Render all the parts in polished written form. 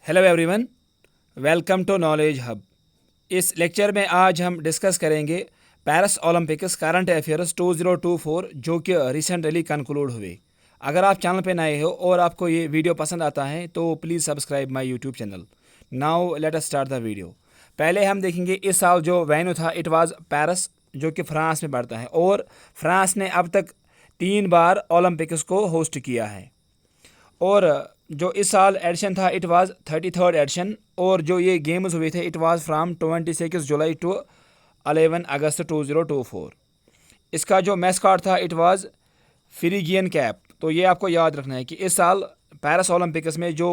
Hello everyone, welcome to knowledge hub. इस lecture में आज हम डिस्कस करेंगे पेरिस ओलंपिक्स करंट अफेयर्स 2024 जो कि रिसेंटली कंक्लूड हुए। अगर आप चैनल पे नए हो और आपको ये वीडियो पसंद आता है तो please subscribe my YouTube channel. Now let us start the video. पहले हम देखेंगे इस साल जो वेन्यू था, इट वाज पेरिस, जो कि फ्रांस में पड़ता है, और फ्रांस ने अब तक 3 बार ओलंपिक्स को होस्ट किया है। और जो इस साल एडिशन था, इट वाज 33rd एडिशन, और जो ये गेम्स हुए थे, it was from 26 July to 11 August 2024। इसका जो मैस्कॉट था, इट वाज फिरिगियन कैप। तो ये आपको याद रखना है कि इस साल पेरिस ओलंपिक्स में जो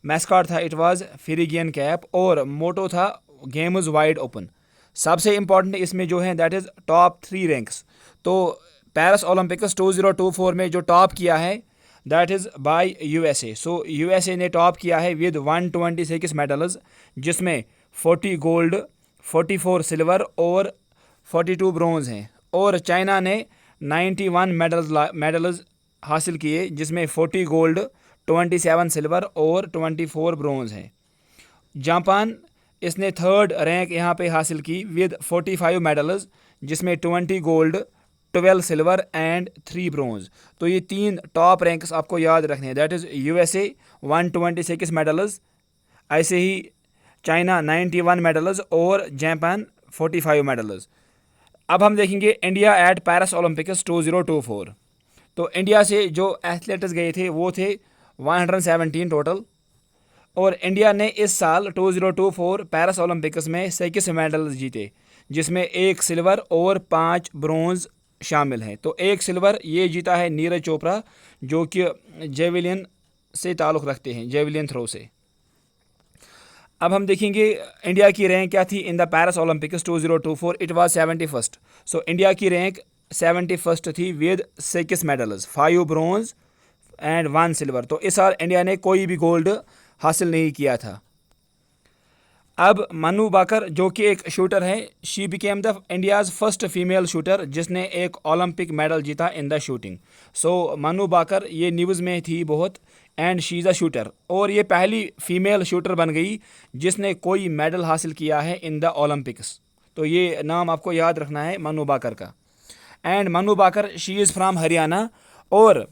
मैस्कॉट था, इट वाज फिरिगियन कैप, और मोटो था गेम्स वाइड ओपन। सबसे इम्पॉर्टेंट इसमें जो है दैट इज़ टॉप 3 रैंक्स। तो पेरिस ओलंपिक्स 2024 में जो टॉप किया है that is by USA. So USA ने टॉप किया है विद 126 मेडल्स, जिसमें 40 गोल्ड, 44 सिल्वर और 42 ब्रॉन्ज हैं। और चाइना ने 91 मेडल्स हासिल किए, जिसमें 40 गोल्ड, 27 सिल्वर और 24 ब्रॉन्ज हैं। जापान, इसने 3rd रैंक यहाँ पे हासिल की विद 45 मेडल्स, जिसमें 20 गोल्ड, 12 सिल्वर एंड 3 ब्रॉन्ज। तो ये 3 टॉप रैंक्स आपको याद रखने हैं, दैट इज़ यूएसए 126 मेडल्स, ऐसे ही चाइना 91 मेडल्स और जापान 45 मेडल्स। अब हम देखेंगे इंडिया एट पेरिस ओलंपिक्स 2024। तो इंडिया से जो एथलीट्स गए थे वो थे 117 टोटल, और इंडिया ने इस साल 2024 पेरिस ओलंपिक्स में 6 मेडल्स जीते, जिसमें 1 सिल्वर और 5 ब्रॉन्ज शामिल हैं। तो 1 सिल्वर ये जीता है नीरज चोपड़ा, जो कि जेवलिन से ताल्लुक़ रखते हैं, जेवलिन थ्रो से। अब हम देखेंगे इंडिया की रैंक क्या थी in the Paris Olympics 2024। It was 71st। So India की रैंक 71st थी with 6 medals, 5 bronze and 1 silver. तो इस साल इंडिया ने कोई भी गोल्ड हासिल नहीं किया था। अब मनु बाकर, जो कि एक शूटर है, she became the India's first female shooter जिसने एक ओलंपिक मेडल जीता इन द शूटिंग। सो मनु बाकर ये न्यूज़ में थी बहुत, and she is a shooter, और ये पहली फीमेल शूटर बन गई जिसने कोई मेडल हासिल किया है इन द ओलंपिक्स। तो ये नाम आपको याद रखना है मनु बाकर का। And Manu Baqar, she is from Haryana, और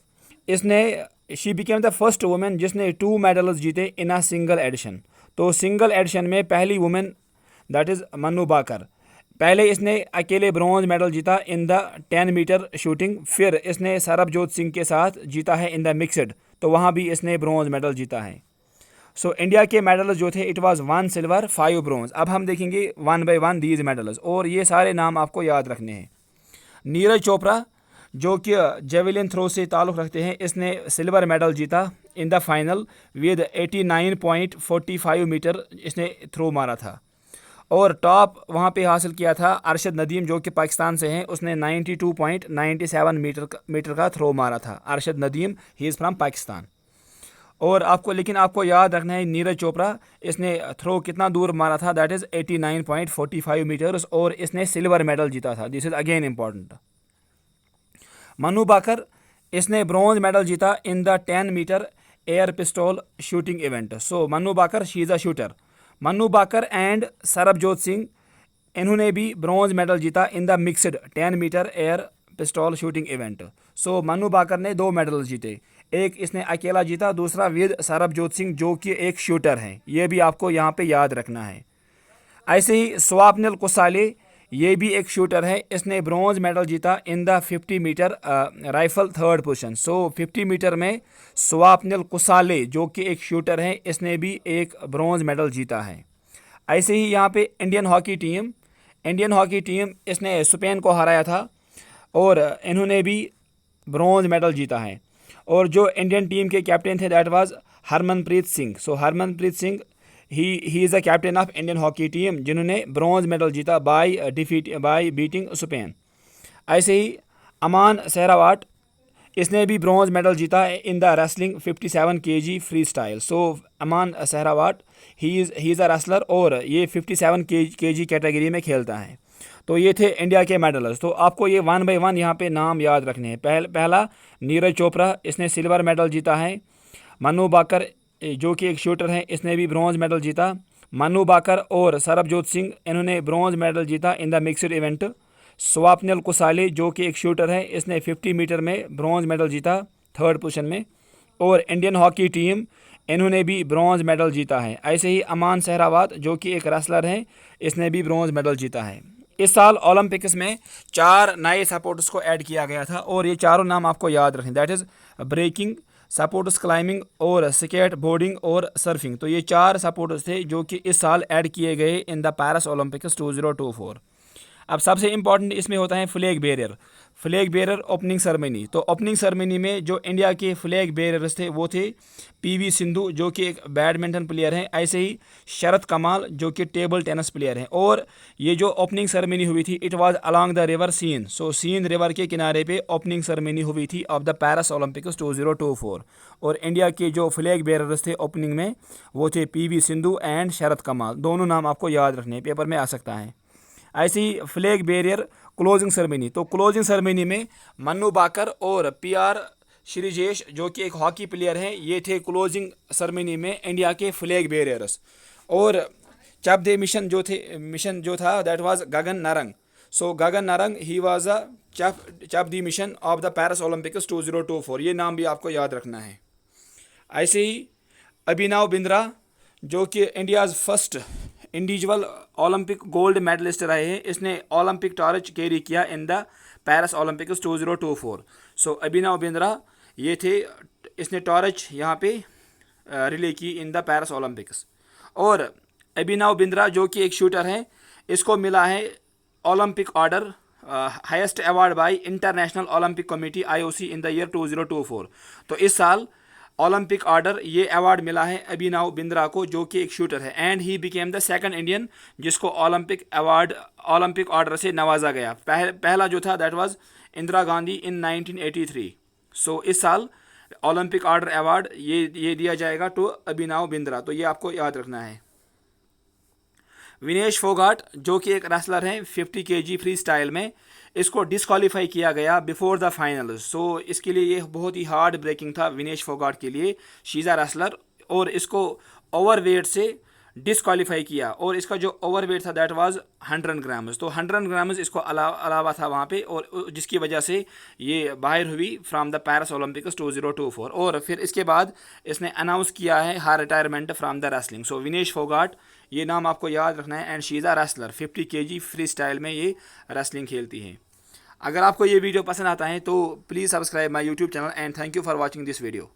इसने she became the first women जिसने 2 मेडल्स जीते इन अ सिंगल एडिशन। तो सिंगल एडिशन में पहली women that is Manu Bakar. पहले इसने अकेले ब्रॉन्ज मेडल जीता इन द 10 मीटर शूटिंग, फिर इसने सरबजोत सिंह के साथ जीता है इन द मिक्सड, तो वहाँ भी इसने ब्रॉन्ज मेडल जीता है। सो इंडिया के मेडल्स जो थे, इट वाज 1 सिल्वर, 5 ब्रॉन्ज। अब हम देखेंगे 1 बाय 1 दीज मेडल्स, और ये सारे नाम आपको याद रखने हैं। नीरज चोपड़ा, जो कि जेवलिन थ्रो से ताल्लुक़ रखते हैं, इसने सिल्वर मेडल जीता in the final with 89.45 metre इसने थ्रो मारा था। और टॉप वहाँ पे हासिल किया था अरशद नदीम, जो कि पाकिस्तान से हैं, उसने 92.97 मीटर का थ्रो मारा था। Arshad Nadeem, he is from Pakistan. और आपको याद रखना है नीरज चोपड़ा, इसने थ्रो कितना दूर मारा था, दैट इज़ 89.45 मीटर्स, और इसने सिल्वर मेडल जीता था। This is again important. Manu Bhaker, इसने ब्रॉन्ज मेडल जीता in the 10 metre air pistol shooting event. So Manu Baqar, she is a shooter. Manu Bhaker and Sarabjot Singh, इन्होंने भी ब्रॉन्ज मेडल जीता in the mixed 10 metre air pistol shooting event. So Manu Bhaker ने 2 medal जीते, एक इसने अकेला जीता, दूसरा विद सरबजोत सिंह, जो कि एक शूटर हैं। ये भी आपको यहाँ पे याद रखना है। ऐसे ही स्वप्निल कुसाले, ये भी एक शूटर है, इसने ब्रॉन्ज मेडल जीता in the 50 metre rifle 3rd position. So 50 metre में स्वप्निल कुसाले, जो कि एक शूटर है, इसने भी एक ब्रॉन्ज मेडल जीता है। ऐसे ही यहाँ पे इंडियन हॉकी टीम इसने स्पेन को हराया था, और इन्होंने भी ब्रॉन्ज मेडल जीता है। और जो इंडियन टीम के कैप्टन थे, that was Harmanpreet Singh. So Harmanpreet Singh, he is the captain of Indian hockey team, जिन्होंने ब्रॉन्ज मेडल जीता बाय बीटिंग स्पेन। ऐसे ही अमान सहरावत, इसने भी ब्रॉन्ज मेडल जीता in the wrestling 57 kg free style. So Aman Sehrawat, he is a wrestler, और ये 57 kg category में खेलता है। तो ये थे इंडिया के मेडल्स। तो आपको ये 1 बाय 1 यहाँ पे नाम याद रखने हैं। पहला नीरज चोपड़ा, इसने सिल्वर मेडल जीता है। मनु बाकर, जो कि एक शूटर हैं, इसने भी ब्रॉन्ज मेडल जीता। मनु बाकर और सरबजोत सिंह, इन्होंने ब्रॉन्ज मेडल जीता in the mixed event. Swapnil कुसाले, जो कि एक शूटर है, इसने 50 मीटर में ब्रॉन्ज मेडल जीता 3rd पोजीशन में। और इंडियन हॉकी टीम, इन्होंने भी ब्रॉन्ज मेडल जीता है। ऐसे ही अमान सहरावत, जो कि एक रेसलर हैं, इसने भी ब्रॉन्ज मेडल जीता है। इस साल ओलंपिक्स में 4 नए सपोर्ट्स को ऐड किया गया था और ये चारों नाम आपको याद रखें, that is breaking, sports climbing और स्केट बोर्डिंग और सर्फिंग। तो ये 4 सपोर्ट्स थे जो कि इस साल ऐड किए गए इन द पैरिस ओलंपिक्स 2024। अब सबसे इम्पॉर्टेंट इसमें होता है flag barrier. Flag barrier opening ceremony. तो ओपनिंग सेरेमनी में जो इंडिया के फ्लैग बेरियर्स थे वो थे पीवी सिंधु, जो कि एक बैडमिंटन प्लेयर हैं, ऐसे ही शरत कमाल, जो कि टेबल टेनिस प्लेयर हैं। और ये जो ओपनिंग सेरेमनी हुई थी, it was along the river Seine. So Seine river के किनारे पे ओपनिंग सेरेमनी हुई थी ऑफ द पैरिस ओलंपिक्स 2024। और इंडिया के जो फ्लैग बेरियर्स थे ओपनिंग में वो थे पीवी सिंधु एंड शरत कमाल। दोनों नाम आपको याद रखने, पेपर में आ सकता है। ऐसे ही फ्लैग बेरियर क्लोजिंग सेरेमनी। तो क्लोजिंग सेरेमनी में मन्नू बाकर और पीआर श्रीजेश, जो कि एक हॉकी प्लेयर हैं, ये थे क्लोजिंग सेरेमनी में इंडिया के फ्लैग बेरियर्स। और चपदे मिशन जो था that was Gagan Narang. So Gagan Narang he was a chef de mission of the Paris Olympics 2024। ये नाम भी आपको याद रखना है। ऐसे ही अभिनव बिंद्रा, जो कि India's first individual Olympic gold medallist रहे हैं, इसने ओलंपिक टॉर्च कैरी किया in the Paris Olympics 2024। So Abhinav Bindra ये थे, इसने टॉर्च यहाँ पे रिले की इन द पैरिस ओलंपिक्स। और अभिनव बिंद्रा, जो कि एक शूटर हैं, इसको मिला है Olympic order, highest award bye international Olympic committee IOC in the year 2024। तो इस साल ओलंपिक ऑर्डर ये अवार्ड मिला है अभिनव बिंद्रा को, जो कि एक शूटर है। And he became the second Indian जिसको ओलंपिक ऑर्डर से नवाजा गया। पहला जो था दैट वाज इंदिरा गांधी इन 1983। सो इस साल ओलंपिक ऑर्डर अवार्ड ये दिया जाएगा टू अभिनव बिंद्रा। तो ये आपको याद रखना है। विनेश फोगाट, जो कि एक रेसलर हैं 50 kg फ्री स्टाइल में, इसको डिस्क्वालीफाई किया गया बिफोर द फाइनल। सो इसके लिए ये बहुत ही हार्ड ब्रेकिंग था विनेश फोगाट के लिए। शी इज़ अ रेसलर और इसको ओवरवेट से डिस्क्वालीफाई किया। और इसका जो ओवरवेट था दैट वाज 100 ग्राम्स। तो 100 ग्राम्स इसको अलावा था वहाँ पे, और जिसकी वजह से ये बाहर हुई फ्राम द पैरिस ओलंपिक्स 2024। और फिर इसके बाद इसने अनाउंस किया है her retirement from the wrestling. So Vinesh Phogat, ये नाम आपको याद रखना है। And she is a wrestler, 50 kg free style में ये रेसलिंग खेलती है। अगर आपको ये वीडियो पसंद आता है तो please subscribe my YouTube channel and thank you for watching this video.